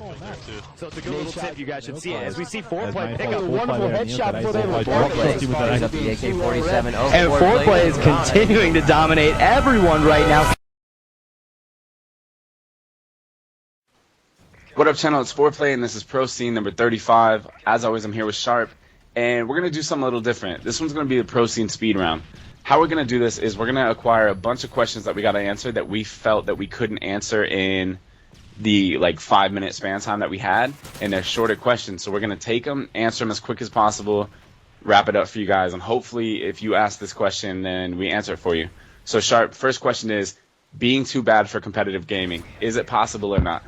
So it's a good little tip you guys should see. As we see FoRePLayy pick up a wonderful headshot for them with FoRePLayy. Up the AK-47. Oh, And FoRePLayy is continuing to dominate everyone right now. What up, channel? It's FoRePLayy, and this is Pro Scene number 35. As always, I'm here with Sharp, and we're going to do something a little different. This one's going to be the Pro Scene speed round. How we're going to do this is we're going to acquire a bunch of questions that we got to answer that we felt that we couldn't answer in the 5-minute span time that we had, and they're shorter questions. So we're going to take them, answer them as quick as possible, wrap it up for you guys, and hopefully if you ask this question, then we answer it for you. So Sharp, first question is, being too bad for competitive gaming, is it possible or not?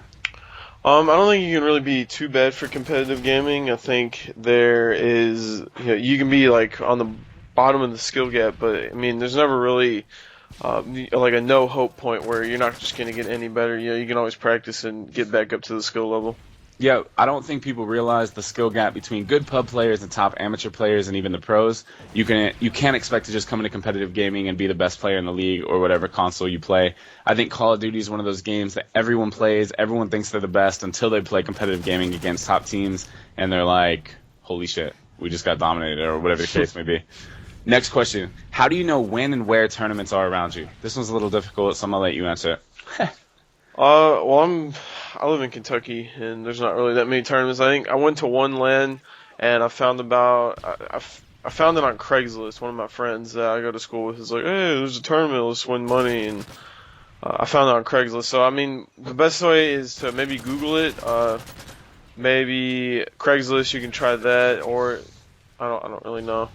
I don't think you can really be too bad for competitive gaming. I think there is, you can be on the bottom of the skill gap, but I mean, there's never really a no hope point where you're not just going to get any better. You can always practice and get back up to the skill level. Yeah, I don't think people realize the skill gap between good pub players and top amateur players and even the pros. You can't expect to just come into competitive gaming and be the best player in the league or whatever console you play. I think Call of Duty is one of those games that everyone plays, everyone thinks they're the best until they play competitive gaming against top teams, and they're like, holy shit, we just got dominated, or whatever the case may be. Next question, how do you know when and where tournaments are around you? This one's a little difficult, so I'm going to let you answer it. Well, I live in Kentucky, and there's not really that many tournaments. I think I went to one LAN, and I found it on Craigslist. One of my friends that I go to school with is like, hey, there's a tournament, let's win money, and I found it on Craigslist. So I mean, the best way is to maybe Google it. Maybe Craigslist, you can try that, or I don't really know.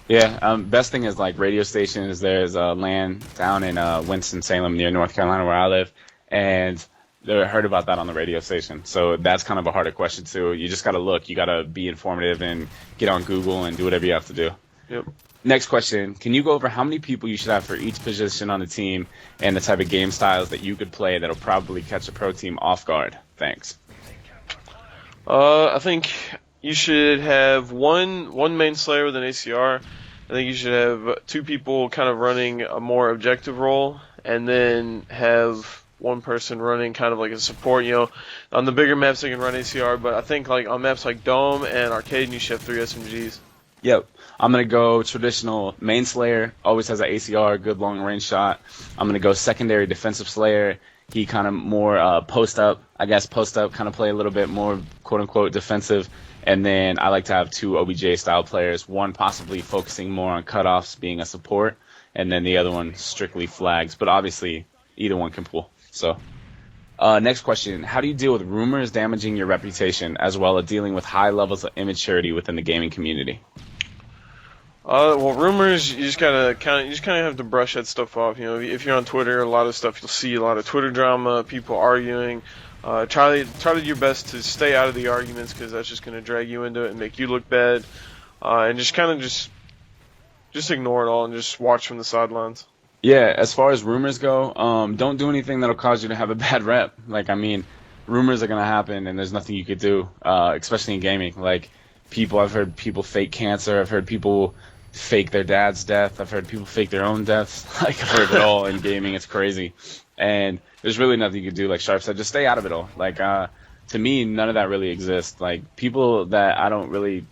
Yeah, best thing is radio stations. There's a LAN down in Winston-Salem near North Carolina where I live, and I heard about that on the radio station. So that's kind of a harder question too. You just got to look. You got to be informative and get on Google and do whatever you have to do. Yep. Next question. Can you go over how many people you should have for each position on the team and the type of game styles that you could play that'll probably catch a pro team off guard? Thanks. I think you should have one main slayer with an ACR. I think you should have 2 people kind of running a more objective role, and then have one person running kind of like a support. On the bigger maps they can run ACR, but I think on maps like Dome and Arcade, you should have 3 SMGs. Yep. I'm going to go traditional main slayer, always has an ACR, good long range shot. I'm going to go secondary defensive slayer. He kind of more post up, kind of play a little bit more quote-unquote defensive. And then I like to have 2 OBJ style players, one possibly focusing more on cutoffs, being a support, and then the other one strictly flags. But obviously, either one can pull. So, next question. How do you deal with rumors damaging your reputation, as well as dealing with high levels of immaturity within the gaming community? Well, rumors, you just kind of have to brush that stuff off. If you're on Twitter, a lot of stuff, you'll see a lot of Twitter drama, people arguing. Try to do your best to stay out of the arguments, because that's just going to drag you into it and make you look bad. And just kind of just ignore it all and just watch from the sidelines. Yeah, as far as rumors go, don't do anything that'll cause you to have a bad rep. Rumors are going to happen, and there's nothing you could do, especially in gaming. I've heard people fake cancer. I've heard people fake their dad's death. I've heard people fake their own deaths. I've heard it all in gaming. It's crazy. And there's really nothing you can do. Like Sharp said, just stay out of it all. To me, none of that really exists. People that I don't really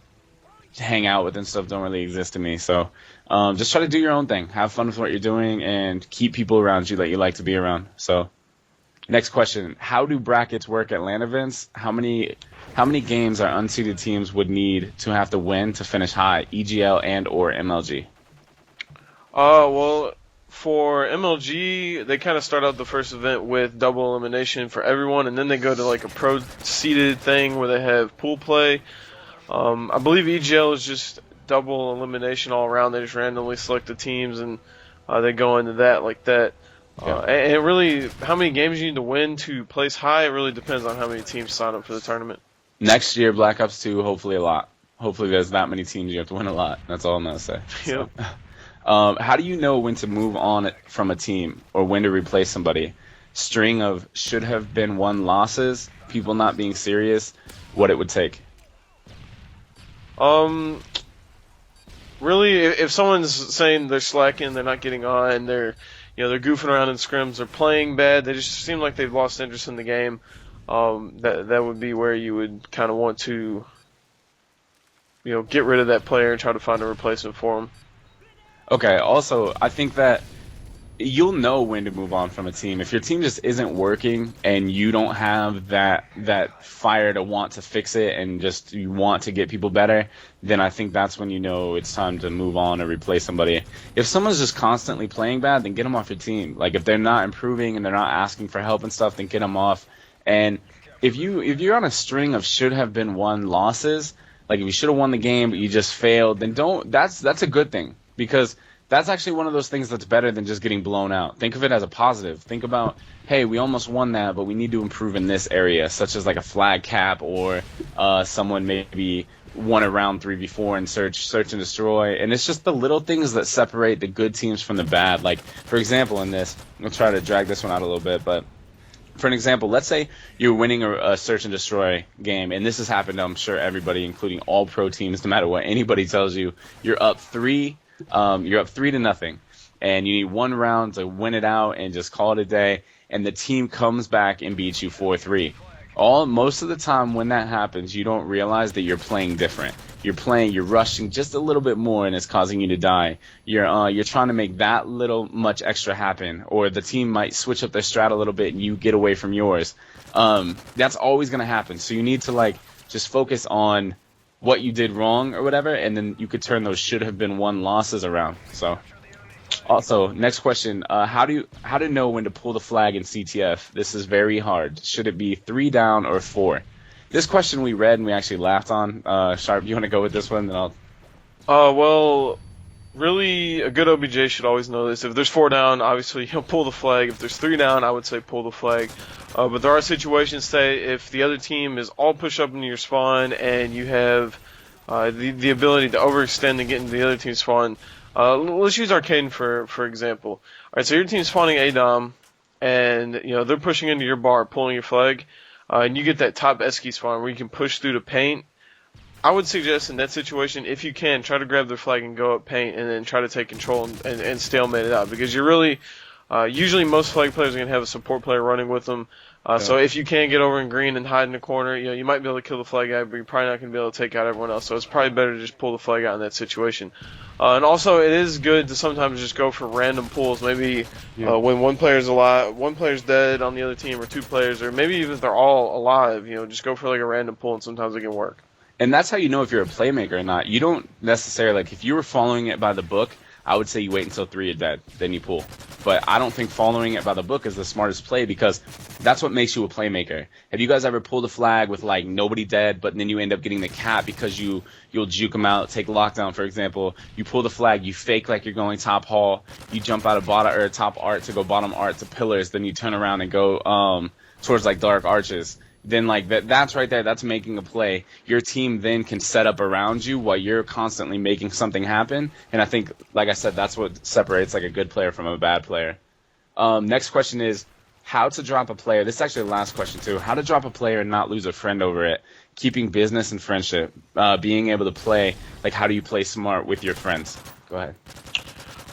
hang out with and stuff don't really exist to me. So just try to do your own thing. Have fun with what you're doing, and keep people around you that you like to be around. So next question. How do brackets work at LAN events? How many games our unseeded teams would need to have to win to finish high, EGL and or MLG? Well, for MLG, they kind of start out the first event with double elimination for everyone, and then they go to a pro seeded thing where they have pool play. I believe EGL is just double elimination all around. They just randomly select the teams, and they go into that like that. Yeah. And it really, how many games you need to win to place high, it really depends on how many teams sign up for the tournament. Next year, Black Ops 2, hopefully a lot. Hopefully there's that many teams you have to win a lot. That's all I'm going to say. Yep. So, how do you know when to move on from a team or when to replace somebody? String of should have been won losses, people not being serious, what it would take? Really, if someone's saying they're slacking, they're not getting on, they're goofing around in scrims, they're playing bad, they just seem like they've lost interest in the game, that would be where you would kind of want to, get rid of that player and try to find a replacement for him. Okay. Also, I think that you'll know when to move on from a team. If your team just isn't working and you don't have that fire to want to fix it and just you want to get people better, then I think that's when you know it's time to move on or replace somebody. If someone's just constantly playing bad, then get them off your team. Like if they're not improving and they're not asking for help and stuff, then get them off. And if you're on a string of should have been won losses, like if you should have won the game but you just failed, then that's a good thing, because that's actually one of those things that's better than just getting blown out. Think of it as a positive. Think about, hey, we almost won that, but we need to improve in this area, such as like a flag cap or someone maybe won a round 3 before and search and destroy. And it's just the little things that separate the good teams from the bad. Like, for example, in this, we'll try to drag this one out a little bit, but for an example, let's say you're winning a search and destroy game, and this has happened to, I'm sure, everybody, including all pro teams, no matter what anybody tells you. You're up 3 to nothing, and you need 1 round to win it out and just call it a day, and the team comes back and beats you 4-3. Most of the time when that happens, you don't realize that you're playing different. You're rushing just a little bit more, and it's causing you to die. You're trying to make that little much extra happen, or the team might switch up their strat a little bit and you get away from yours. That's always going to happen. So you need to just focus on what you did wrong or whatever, and then you could turn those should have been won losses around. So, also, next question: how to know when to pull the flag in CTF? This is very hard. Should it be 3 down or 4? This question we read and we actually laughed on. Sharp, you want to go with this one? Then I'll. Well, really, a good OBJ should always know this. If there's 4 down, obviously he'll pull the flag. If there's 3 down, I would say pull the flag. But there are situations, say, if the other team is all pushed up into your spawn and you have the ability to overextend and get into the other team's spawn. Let's use Arcane for example. All right, so your team's spawning ADOM, and they're pushing into your bar, pulling your flag, and you get that top Esky spawn where you can push through the paint. I would suggest in that situation, if you can, try to grab their flag and go up paint, and then try to take control and stalemate it out, because you're really usually most flag players are going to have a support player running with them. So if you can get over in green and hide in the corner, you might be able to kill the flag guy, but you're probably not going to be able to take out everyone else. So it's probably better to just pull the flag out in that situation. And also, it is good to sometimes just go for random pulls. Maybe when one player's alive, one player's dead on the other team, or 2 players, or maybe even if they're all alive, just go for like a random pull, and sometimes it can work. And that's how you know if you're a playmaker or not. You don't necessarily, if you were following it by the book, I would say you wait until 3 are dead, then you pull. But I don't think following it by the book is the smartest play, because that's what makes you a playmaker. Have you guys ever pulled a flag with nobody dead, but then you end up getting the cap because you'll juke them out? Take lockdown, for example. You pull the flag, you fake like you're going top hall, you jump out of top art to go bottom art to pillars, then you turn around and go towards dark arches. Then that's right there, that's making a play. Your team then can set up around you while you're constantly making something happen. And I think, like I said, that's what separates a good player from a bad player. Next question is how to drop a player. This is actually the last question too. How to drop a player and not lose a friend over it. Keeping business and friendship. Being able to play, how do you play smart with your friends? Go ahead.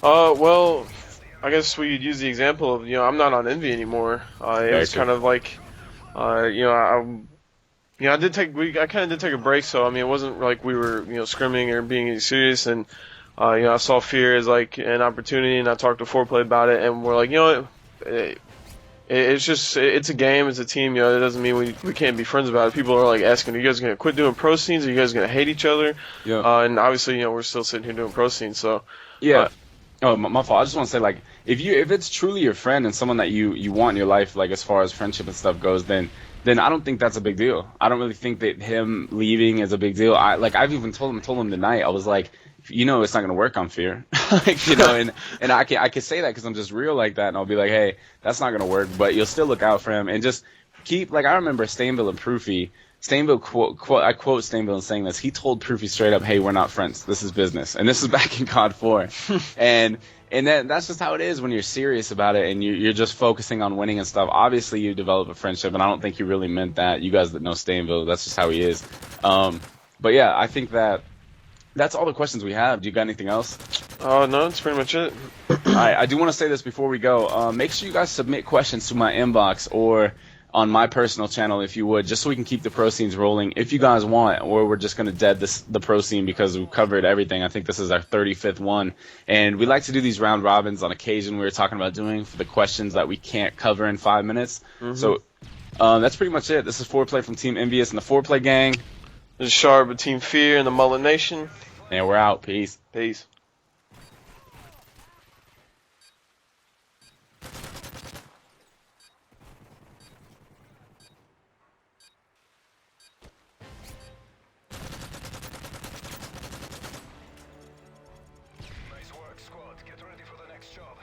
Well, I guess we could use the example of, I'm not on Envy anymore. It was kind of I kind of did take a break, so it wasn't like we were scrimming or being serious, and I saw Fear as an opportunity, and I talked to FoRePLayy about it, and we're it's a game, it's a team, it doesn't mean we can't be friends about it. People are asking, are you guys gonna quit doing pro scenes? Are you guys gonna hate each other? Yeah. And obviously we're still sitting here doing pro scenes, so yeah. Oh, my fault. I just want to say, if it's truly your friend and someone that you want in your life, as far as friendship and stuff goes, then I don't think that's a big deal. I don't really think that him leaving is a big deal. I've even told him tonight. I was like, it's not gonna work on Fear, and I can say that because I'm just real like that, and I'll be like, hey, that's not gonna work, but you'll still look out for him and just keep. I remember Stainville and Proofy. Stainville I quote Stainville saying this. He told Proofy straight up, "Hey, we're not friends. This is business." And this is back in COD 4. and that's just how it is when you're serious about it and you're just focusing on winning and stuff. Obviously, you develop a friendship, and I don't think he really meant that. You guys that know Stainville, that's just how he is. But yeah, I think that's all the questions we have. Do you got anything else? No, that's pretty much it. I do want to say this before we go. Make sure you guys submit questions to my inbox or on my personal channel if you would, just so we can keep the pro scenes rolling if you guys want, or we're just going to dead the pro scene because we've covered everything. I think this is our 35th one, and we like to do these round robins on occasion. We were talking about doing for the questions that we can't cover in 5 minutes. So that's pretty much it. This is FoRePLayy from Team Envious and the FoRePLayy gang. This is Sharp with Team Fear and the Mullet Nation. And we're out. Peace. Peace. Nice work, squad. Get ready for the next job.